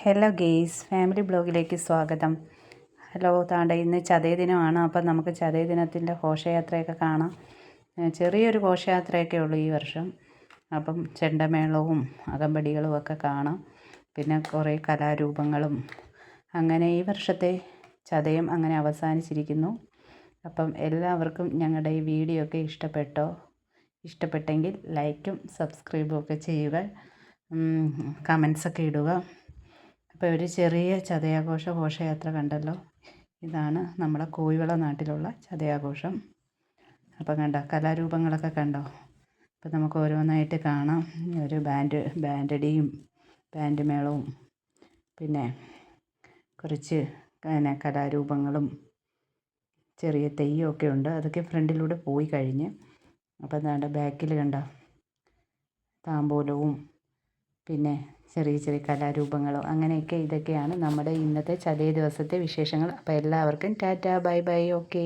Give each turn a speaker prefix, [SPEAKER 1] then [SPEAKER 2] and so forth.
[SPEAKER 1] Hello guys, family ബ്ലോഗിലേക്ക് സ്വാഗതം. Hello, താണ്ട ഇന്ന് ചതയ ദിനമാണ്. അപ്പം നമുക്ക് ചതയ ദിനത്തിൻ്റെ ഘോഷയാത്രയൊക്കെ കാണാം. ചെറിയൊരു ഘോഷയാത്രയൊക്കെ ഉള്ളൂ ഈ വർഷം. അപ്പം ചെണ്ടമേളവും അകമ്പടികളും ഒക്കെ കാണാം. പിന്നെ കുറേ കലാരൂപങ്ങളും. അങ്ങനെ ഈ വർഷത്തെ ചതയം അങ്ങനെ അവസാനിച്ചിരിക്കുന്നു. അപ്പം എല്ലാവർക്കും ഞങ്ങളുടെ ഈ വീഡിയോ ഒക്കെ ഇഷ്ടപ്പെട്ടെങ്കിൽ ലൈക്കും സബ്സ്ക്രൈബും ഒക്കെ ചെയ്യുക, കമൻസൊക്കെ ഇടുക. അപ്പോൾ ഒരു ചെറിയ ഘോഷയാത്ര കണ്ടല്ലോ. ഇതാണ് നമ്മുടെ കോഴിവള നാട്ടിലുള്ള ചതയാഘോഷം. അപ്പം കണ്ടോ, കലാരൂപങ്ങളൊക്കെ കണ്ടോ. അപ്പം നമുക്ക് ഓരോന്നായിട്ട് കാണാം. ഒരു ബാൻഡടിയും ബാൻഡ് മേളവും പിന്നെ കുറച്ച് കലാരൂപങ്ങളും ചെറിയ തെയ്യമൊക്കെ ഉണ്ട്. അതൊക്കെ ഫ്രണ്ടിലൂടെ പോയി കഴിഞ്ഞ്. അപ്പം എന്താ ബാക്കിൽ കണ്ടോ, താമ്പോലവും പിന്നെ ചെറിയ കലാരൂപങ്ങളും അങ്ങനെയൊക്കെ. ഇതൊക്കെയാണ് നമ്മുടെ ഇന്നത്തെ ചതയ ദിവസത്തെ വിശേഷങ്ങൾ. അപ്പോൾ എല്ലാവർക്കും ടാറ്റാ, ബൈ ബൈ, ഓക്കേ.